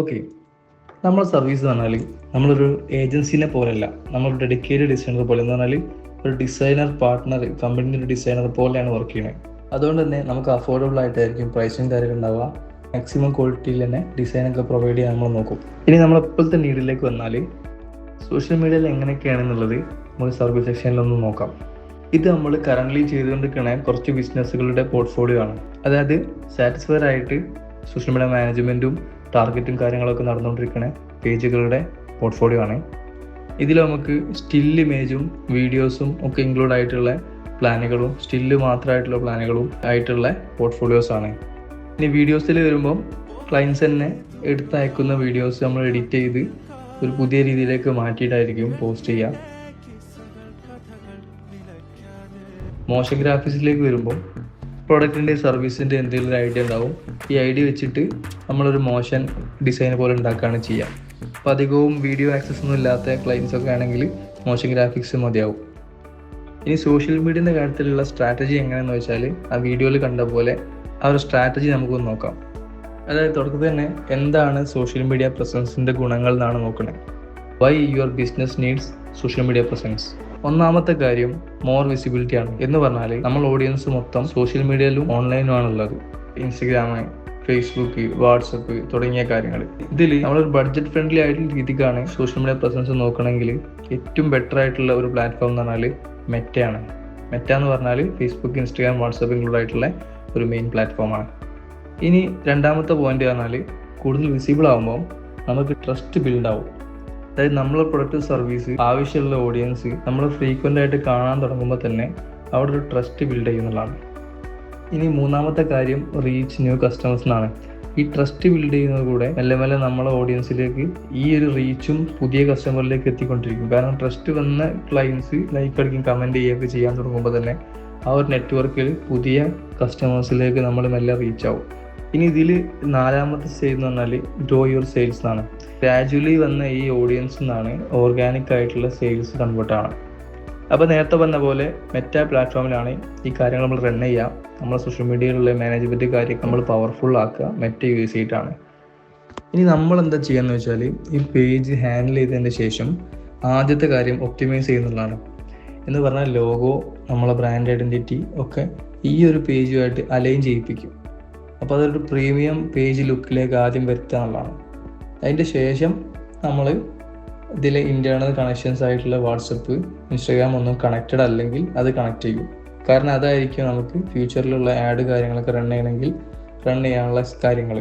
Okay, നമ്മളെ service എന്ന് പറഞ്ഞാൽ നമ്മളൊരു ഏജൻസിനെ പോലെയല്ല, നമ്മളൊരു ഡെഡിക്കേറ്റഡ് ഡിസൈനർ പോലെ എന്ന് പറഞ്ഞാൽ ഒരു ഡിസൈനർ പാർട്ട്ണർ, കമ്പനിയുടെ ഒരു ഡിസൈനർ പോലെയാണ് വർക്ക് ചെയ്യുന്നത്. അതുകൊണ്ട് തന്നെ നമുക്ക് അഫോർഡബിൾ ആയിട്ടായിരിക്കും പ്രൈസിങ് കാര്യങ്ങൾ ഉണ്ടാവുക. മാക്സിമം ക്വാളിറ്റിയിൽ തന്നെ ഡിസൈനൊക്കെ പ്രൊവൈഡ് ചെയ്യാൻ നമ്മൾ നോക്കും. ഇനി നമ്മൾ എപ്പോഴത്തെ നീഡിലേക്ക് വന്നാൽ സോഷ്യൽ മീഡിയയിൽ എങ്ങനെയൊക്കെയാണെന്നുള്ളത് നമുക്ക് സർവീസ് സെക്ഷനിലൊന്ന് നോക്കാം. ഇത് നമ്മൾ കറൻ്റ്ലി ചെയ്തുകൊണ്ടിരിക്കുന്ന കുറച്ച് ബിസിനസ്സുകളുടെ പോർട്ട്ഫോളിയോ ആണ്. അതായത് സാറ്റിസ്ഫൈഡ് ആയിട്ട് സോഷ്യൽ മീഡിയ മാനേജ്മെൻറ്റും ടാർഗറ്റും കാര്യങ്ങളൊക്കെ നടന്നുകൊണ്ടിരിക്കുന്ന പേജുകളുടെ പോർട്ട്ഫോളിയോ ആണ്. ഇതിൽ നമുക്ക് സ്റ്റിൽ ഇമേജും വീഡിയോസും ഒക്കെ ഇൻക്ലൂഡ് ആയിട്ടുള്ള പ്ലാനുകളും സ്റ്റില്ല് മാത്രമായിട്ടുള്ള പ്ലാനുകളും ആയിട്ടുള്ള പോർട്ട്ഫോളിയോസ് ആണ്. ഇനി വീഡിയോസിൽ വരുമ്പം ക്ലയൻസ് തന്നെ എടുത്തയക്കുന്ന വീഡിയോസ് നമ്മൾ എഡിറ്റ് ചെയ്ത് ഒരു പുതിയ രീതിയിലേക്ക് മാറ്റിയിട്ടായിരിക്കും പോസ്റ്റ് ചെയ്യുക. മോഷൻ ഗ്രാഫിക്സിലേക്ക് വരുമ്പോൾ പ്രൊഡക്റ്റിൻ്റെ സർവീസിൻ്റെ എന്തെങ്കിലും ഒരു ഐഡിയ ഉണ്ടാവും. ഈ ഐഡിയ വെച്ചിട്ട് നമ്മളൊരു മോഷൻ ഡിസൈൻ പോലെ ഉണ്ടാക്കുകയാണ് ചെയ്യുക. അപ്പോൾ അധികവും വീഡിയോ ആക്സസ് ഒന്നും ഇല്ലാത്ത ക്ലയൻസ് ഒക്കെ ആണെങ്കിൽ മോഷൻ ഗ്രാഫിക്സ് മതിയാവും. ഇനി സോഷ്യൽ മീഡിയൻ്റെ കാര്യത്തിലുള്ള സ്ട്രാറ്റജി എങ്ങനെയാണെന്ന് വെച്ചാൽ ആ വീഡിയോയിൽ കണ്ട പോലെ ആ ഒരു സ്ട്രാറ്റജി നമുക്കൊന്ന് നോക്കാം. അതായത് തുടക്കത്തിൽ തന്നെ എന്താണ് സോഷ്യൽ മീഡിയ പ്രസൻസിൻ്റെ ഗുണങ്ങൾ എന്നാണ് നോക്കുന്നത്. Why your business needs social media presence. ഒന്നാമത്തെ കാര്യം മോർ വിസിബിലിറ്റി ആണ്. എന്ന് പറഞ്ഞാൽ നമ്മൾ ഓഡിയൻസ് മൊത്തം സോഷ്യൽ മീഡിയയിലും ഓൺലൈനും ആണുള്ളത്. ഇൻസ്റ്റഗ്രാം, ഫേസ്ബുക്ക്, വാട്സപ്പ് തുടങ്ങിയ കാര്യങ്ങൾ. ഇതിൽ നമ്മളൊരു ബഡ്ജറ്റ് ഫ്രണ്ട്ലി ആയിട്ടുള്ള രീതിക്കാണ് സോഷ്യൽ മീഡിയ പ്രസൻസ് നോക്കണമെങ്കിൽ ഏറ്റവും ബെറ്റർ ആയിട്ടുള്ള ഒരു പ്ലാറ്റ്ഫോം എന്ന് പറഞ്ഞാൽ മെറ്റയാണ്. മെറ്റ എന്ന് പറഞ്ഞാൽ ഫേസ്ബുക്ക്, ഇൻസ്റ്റഗ്രാം, വാട്സപ്പ് ഇൻക്ലൂഡ് ആയിട്ടുള്ള ഒരു മെയിൻ പ്ലാറ്റ്ഫോമാണ്. ഇനി രണ്ടാമത്തെ പോയിന്റ് പറഞ്ഞാൽ കൂടുതൽ വിസിബിൾ ആകുമ്പോൾ നമുക്ക് ട്രസ്റ്റ് ബിൽഡ് ആവും. അതായത് നമ്മളെ പ്രൊഡക്റ്റ് സർവീസ് ആവശ്യമുള്ള ഓഡിയൻസ് നമ്മൾ ഫ്രീക്വൻ്റ് ആയിട്ട് കാണാൻ തുടങ്ങുമ്പോൾ തന്നെ അവിടെ ഒരു ട്രസ്റ്റ് ബിൽഡ് ചെയ്യുന്നതാണ്. ഇനി മൂന്നാമത്തെ കാര്യം റീച്ച് ന്യൂ കസ്റ്റമേഴ്സ് എന്നാണ്. ഈ ട്രസ്റ്റ് ബിൽഡ് ചെയ്യുന്നത് കൂടെ മെല്ലെ മെല്ലെ നമ്മളെ ഓഡിയൻസിലേക്ക് ഈ ഒരു റീച്ചും പുതിയ കസ്റ്റമറിലേക്ക് എത്തിക്കൊണ്ടിരിക്കും. കാരണം ട്രസ്റ്റ് വന്ന ക്ലയൻസ് ലൈക്ക് അടിക്കും, കമൻറ്റ് ചെയ്യുകയൊക്കെ ചെയ്യാൻ തുടങ്ങുമ്പോൾ തന്നെ ആ ഒരു നെറ്റ്വർക്കിൽ പുതിയ കസ്റ്റമേഴ്സിലേക്ക് നമ്മൾ മെല്ലെ റീച്ച് ആവും. ഇനി ഇതിൽ നാലാമത്തെ സ്റ്റേജ് എന്ന് പറഞ്ഞാൽ ഗ്രോ യുവർ സെയിൽസ് എന്നാണ്. ഗ്രാജുവലി വന്ന ഈ ഓഡിയൻസ് എന്നാണ് ഓർഗാനിക് ആയിട്ടുള്ള സെയിൽസ് കൺവേർട്ടാണ്. അപ്പോൾ നേരത്തെ പറഞ്ഞ പോലെ മെറ്റ പ്ലാറ്റ്ഫോമിലാണ് ഈ കാര്യങ്ങൾ നമ്മൾ റൺ ചെയ്യുക. നമ്മൾ സോഷ്യൽ മീഡിയയിലുള്ള മാനേജ്മെൻറ്റ് കാര്യം നമ്മൾ പവർഫുൾ ആക്കുക മെറ്റ യൂസ് ചെയ്തിട്ടാണ്. ഇനി നമ്മൾ എന്താ ചെയ്യാന്ന് വെച്ചാൽ ഈ പേജ് ഹാൻഡിൽ ചെയ്തതിന് ശേഷം ആദ്യത്തെ കാര്യം ഒപ്റ്റിമൈസ് ചെയ്യുന്നതാണ്. എന്ന് പറഞ്ഞാൽ ലോഗോ, നമ്മളെ ബ്രാൻഡ് ഐഡൻറ്റിറ്റി ഒക്കെ ഈ ഒരു പേജുമായിട്ട് അലൈൻ ചെയ്യിപ്പിക്കും. അപ്പോൾ അതൊരു പ്രീമിയം പേജ് ലുക്കിലേക്ക് ആദ്യം വരുത്തുക എന്നുള്ളതാണ്. അതിൻ്റെ ശേഷം നമ്മൾ ഇതിലെ ഇൻറ്റേർണൽ കണക്ഷൻസ് ആയിട്ടുള്ള വാട്സപ്പ്, ഇൻസ്റ്റാഗ്രാം ഒന്നും കണക്റ്റഡ് അല്ലെങ്കിൽ അത് കണക്ട് ചെയ്യും. കാരണം അതായിരിക്കും നമുക്ക് ഫ്യൂച്ചറിലുള്ള ആഡ് കാര്യങ്ങളൊക്കെ റൺ ചെയ്യണമെങ്കിൽ റൺ ചെയ്യാനുള്ള കാര്യങ്ങൾ.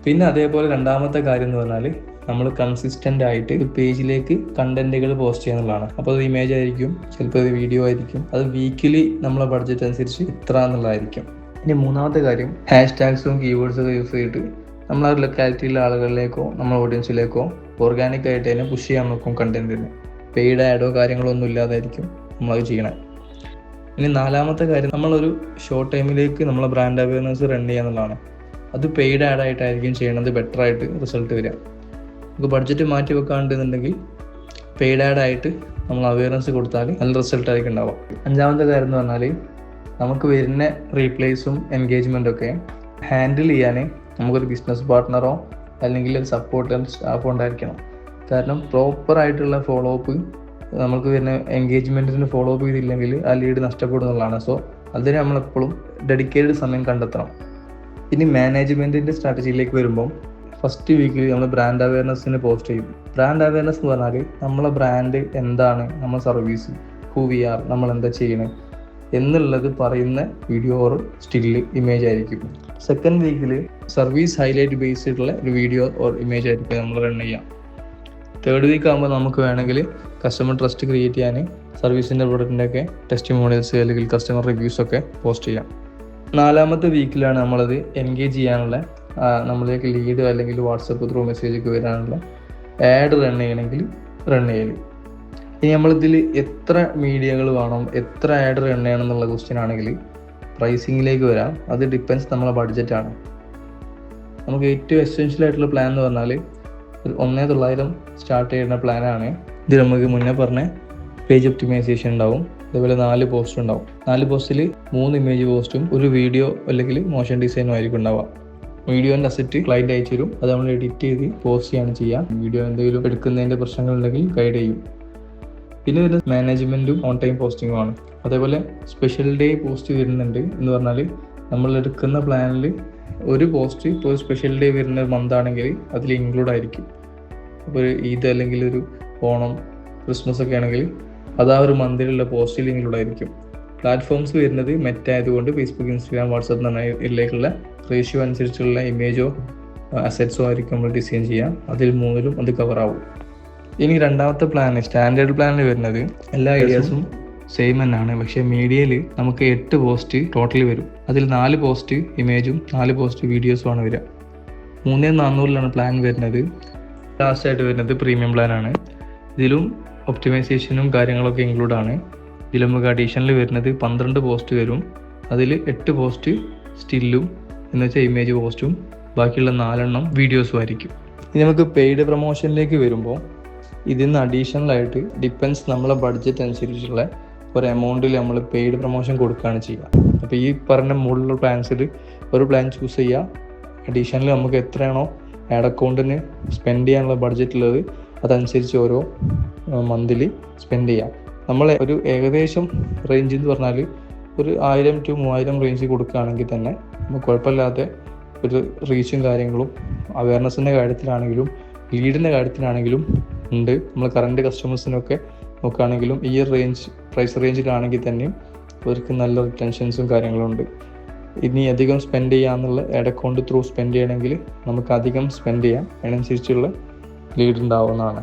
പിന്നെ അതേപോലെ രണ്ടാമത്തെ കാര്യം എന്ന് പറഞ്ഞാൽ നമ്മൾ കൺസിസ്റ്റൻ്റ് ആയിട്ട് പേജിലേക്ക് കണ്ടൻറ്റുകൾ പോസ്റ്റ് ചെയ്യുന്നതാണ്. അപ്പോൾ അത് ഇമേജ് ആയിരിക്കും, ചിലപ്പോൾ അത് വീഡിയോ ആയിരിക്കും. അത് വീക്കിലി നമ്മളെ ബഡ്ജറ്റ് അനുസരിച്ച് ഇത്ര എന്നുള്ളതായിരിക്കും. ഇനി മൂന്നാമത്തെ കാര്യം ഹാഷ്ടാഗ്സും കീവേഡ്സൊക്കെ യൂസ് ചെയ്തിട്ട് നമ്മൾ ആ ലൊക്കാലിറ്റിയിലെ ആളുകളിലേക്കോ നമ്മുടെ ഓഡിയൻസിലേക്കോ ഓർഗാനിക് ആയിട്ട് തന്നെ പുഷ് ചെയ്യാൻ നോക്കും കണ്ടന്റിന്. പെയ്ഡ് ആഡോ കാര്യങ്ങളോ ഒന്നും ഇല്ലാതായിരിക്കും നമ്മളത് ചെയ്യണേ. ഇനി നാലാമത്തെ കാര്യം നമ്മളൊരു ഷോർട്ട് ടൈമിലേക്ക് നമ്മളെ ബ്രാൻഡ് അവയർനെസ് റൺ ചെയ്യാന്നുള്ളതാണ്. അത് പെയ്ഡ് ആഡായിട്ടായിരിക്കും ചെയ്യണത് ബെറ്റർ ആയിട്ട് റിസൾട്ട് വരിക. നമുക്ക് ബഡ്ജറ്റ് മാറ്റി വെക്കാണ്ടെന്നുണ്ടെങ്കിൽ പെയ്ഡ് ആഡായിട്ട് നമ്മൾ അവയർനെസ് കൊടുത്താൽ നല്ല റിസൾട്ട് ആയിരിക്കും ഉണ്ടാവുക. അഞ്ചാമത്തെ കാര്യം എന്ന് പറഞ്ഞാൽ നമുക്ക് വരുന്ന റീപ്ലേസും എൻഗേജ്മെൻറ്റും ഒക്കെ ഹാൻഡിൽ ചെയ്യാൻ നമുക്കൊരു ബിസിനസ് പാർട്ട്ണറോ അല്ലെങ്കിൽ ഒരു സപ്പോർട്ട് സ്റ്റാഫോ ഉണ്ടായിരിക്കണം. കാരണം പ്രോപ്പറായിട്ടുള്ള ഫോളോ അപ്പ് നമുക്ക് വരുന്ന എൻഗേജ്മെൻറ്റിന് ഫോളോ അപ്പ് ചെയ്തില്ലെങ്കിൽ ആ ലീഡ് നഷ്ടപ്പെടുന്നതാണ്. സോ അതിന് നമ്മളെപ്പോഴും ഡെഡിക്കേറ്റഡ് സമയം കണ്ടെത്തണം. ഇനി മാനേജ്മെൻറ്റിൻ്റെ സ്ട്രാറ്റജിയിലേക്ക് വരുമ്പം ഫസ്റ്റ് വീക്കിൽ നമ്മൾ ബ്രാൻഡ് അവയർനെസ്സിന് പോസ്റ്റ് ചെയ്യും. ബ്രാൻഡ് അവയർനെസ് എന്ന് പറഞ്ഞാൽ നമ്മളെ ബ്രാൻഡ് എന്താണ്, നമ്മുടെ സർവീസ്, ഹൂ വി ആർ, നമ്മൾ എന്താ ചെയ്യണത് എന്നുള്ളത് പറയുന്ന വീഡിയോ ഓർ സ്റ്റില്ല് ഇമേജ് ആയിരിക്കും. സെക്കൻഡ് വീക്കിൽ സർവീസ് ഹൈലൈറ്റ് ബേസ്ഡുള്ള ഒരു വീഡിയോ ഓർ ഇമേജ് ആയിരിക്കും നമ്മൾ റൺ ചെയ്യാം. തേർഡ് വീക്ക് ആകുമ്പോൾ നമുക്ക് വേണമെങ്കിൽ കസ്റ്റമർ ട്രസ്റ്റ് ക്രിയേറ്റ് ചെയ്യാൻ സർവീസിൻ്റെ പ്രൊഡക്റ്റിൻ്റെ ഒക്കെ ടെസ്റ്റിമോണിയൽസ് അല്ലെങ്കിൽ കസ്റ്റമർ റിവ്യൂസ് ഒക്കെ പോസ്റ്റ് ചെയ്യാം. നാലാമത്തെ വീക്കിലാണ് നമ്മളത് എൻഗേജ് ചെയ്യാനുള്ള നമ്മളിലേക്ക് ലീഡ് അല്ലെങ്കിൽ വാട്സപ്പ് ത്രൂ മെസ്സേജൊക്കെ വരാനുള്ള ആഡ് റൺ ചെയ്യണമെങ്കിൽ റൺ ചെയ്യൽ. ഇനി നമ്മളിതിൽ എത്ര മീഡിയകൾ വേണം, എത്ര ആഡ് റൺ ചെയ്യണം എന്നുള്ള ക്വസ്റ്റ്യൻ ആണെങ്കിൽ പ്രൈസിങ്ങിലേക്ക് വരാം. അത് ഡിപ്പെൻസ് നമ്മളെ ബഡ്ജറ്റാണ്. നമുക്ക് ഏറ്റവും എസെൻഷ്യൽ ആയിട്ടുള്ള പ്ലാൻ എന്ന് പറഞ്ഞാൽ 1900 സ്റ്റാർട്ട് ചെയ്യുന്ന പ്ലാനാണ്. ഇത് നമുക്ക് മുന്നേ പറഞ്ഞ പേജ് ഒപ്റ്റിമൈസേഷൻ ഉണ്ടാവും, അതേപോലെ 4 പോസ്റ്റ് ഉണ്ടാവും. 4 പോസ്റ്റിൽ 3 ഇമേജ് പോസ്റ്റും ഒരു വീഡിയോ അല്ലെങ്കിൽ മോഷൻ ഡിസൈനും ആയിരിക്കും ഉണ്ടാവുക. വീഡിയോൻ്റെ അസറ്റ് ക്ലയൻറ്റ് അയച്ചു തരും. അത് നമ്മൾ എഡിറ്റ് ചെയ്ത് പോസ്റ്റ് ചെയ്യാണ് ചെയ്യുക. വീഡിയോ എന്തെങ്കിലും എടുക്കുന്നതിൻ്റെ പ്രശ്നങ്ങളുണ്ടെങ്കിൽ ഗൈഡ് ചെയ്യും. പിന്നെ വരുന്നത് മാനേജ്മെൻറ്റും ഓൺ ടൈം പോസ്റ്റിങ്ങുമാണ്. അതേപോലെ സ്പെഷ്യൽ ഡേ പോസ്റ്റ് വരുന്നുണ്ട് എന്ന് പറഞ്ഞാൽ നമ്മൾ എടുക്കുന്ന പ്ലാനിൽ ഒരു പോസ്റ്റ് ഇപ്പോൾ സ്പെഷ്യൽ ഡേ വരുന്ന മന്ത് ആണെങ്കിൽ അതിൽ ഇൻക്ലൂഡ് ആയിരിക്കും. അപ്പോൾ ഒരു ഈദ് അല്ലെങ്കിൽ ഒരു ഓണം, ക്രിസ്മസ് ഒക്കെ ആണെങ്കിൽ അത് ആ ഒരു മന്തിലുള്ള പോസ്റ്റിൽ ഇൻക്ലൂഡ് ആയിരിക്കും. പ്ലാറ്റ്ഫോംസ് വരുന്നത് മെറ്റ ആയതുകൊണ്ട് ഫേസ്ബുക്ക്, ഇൻസ്റ്റാഗ്രാം, വാട്സപ്പ് എന്ന് പറഞ്ഞ ഇതിലേക്കുള്ള റേഷ്യോ അനുസരിച്ചുള്ള ഇമേജോ അസറ്റ്സോ ആയിരിക്കും നമ്മൾ ഡിസൈൻ ചെയ്യുക. അതിൽ മൂന്നിലും അത് കവർ ആവും. ഇനി രണ്ടാമത്തെ പ്ലാൻ, സ്റ്റാൻഡേർഡ് പ്ലാനിൽ വരുന്നത് എല്ലാ ഐഡിയാസും സെയിം തന്നെയാണ്. പക്ഷേ മീഡിയയിൽ നമുക്ക് 8 പോസ്റ്റ് ടോട്ടൽ വരും. അതിൽ 4 പോസ്റ്റ് ഇമേജും 4 പോസ്റ്റ് വീഡിയോസുമാണ് വരിക. 3400 പ്ലാൻ വരുന്നത്. ലാസ്റ്റായിട്ട് വരുന്നത് പ്രീമിയം പ്ലാനാണ്. ഇതിലും ഒപ്റ്റിമൈസേഷനും കാര്യങ്ങളൊക്കെ ഇൻക്ലൂഡ് ആണ്. ഇതിൽ നമുക്ക് അഡീഷണൽ വരുന്നത് 12 പോസ്റ്റ് വരും. അതിൽ 8 പോസ്റ്റ് സ്റ്റില്ലും എന്ന് വെച്ചാൽ ഇമേജ് പോസ്റ്റും, ബാക്കിയുള്ള 4 വീഡിയോസും ആയിരിക്കും. ഇനി നമുക്ക് പെയ്ഡ് പ്രൊമോഷനിലേക്ക് വരുമ്പോൾ ഇതിൽ നിന്ന് അഡീഷണൽ ആയിട്ട് ഡിപ്പെൻസ് നമ്മളെ ബഡ്ജറ്റ് അനുസരിച്ചുള്ള ഒരു എമൗണ്ടിൽ നമ്മൾ പെയ്ഡ് പ്രൊമോഷൻ കൊടുക്കുകയാണ് ചെയ്യുക. അപ്പോൾ ഈ പറഞ്ഞ മുകളിലുള്ള പ്ലാൻസിൽ ഒരു പ്ലാൻ ചൂസ് ചെയ്യുക. അഡീഷണൽ നമുക്ക് എത്രയാണോ ആഡ് അക്കൗണ്ടിന് സ്പെൻഡ് ചെയ്യാനുള്ള ബഡ്ജറ്റ് ഉള്ളത് അതനുസരിച്ച് ഓരോ മന്ത്ലി സ്പെൻഡ് ചെയ്യാം. നമ്മൾ ഒരു ഏകദേശം റേഞ്ച് എന്ന് പറഞ്ഞാൽ ഒരു 1000 to 3000 റേഞ്ച് കൊടുക്കുകയാണെങ്കിൽ തന്നെ നമുക്ക് കുഴപ്പമില്ലാതെ ഒരു റീച്ചും കാര്യങ്ങളും അവയർനെസ്സിൻ്റെ കാര്യത്തിലാണെങ്കിലും ലീഡിൻ്റെ കാര്യത്തിലാണെങ്കിലും ഉണ്ട്. നമ്മൾ കറണ്ട് കസ്റ്റമേഴ്സിനൊക്കെ നോക്കുകയാണെങ്കിലും ഈ പ്രൈസ് റേഞ്ചിലാണെങ്കിൽ തന്നെയും അവർക്ക് നല്ല റിട്ടൻഷൻസും കാര്യങ്ങളും ഉണ്ട്. ഇനി അധികം സ്പെൻഡ് ചെയ്യാന്നുള്ള ആഡ് അക്കൗണ്ട് ത്രൂ സ്പെൻഡ് ചെയ്യണമെങ്കിൽ നമുക്ക് അധികം സ്പെൻഡ് ചെയ്യാം, അതിനനുസരിച്ചുള്ള ലീഡ് ഉണ്ടാവുന്നതാണ്.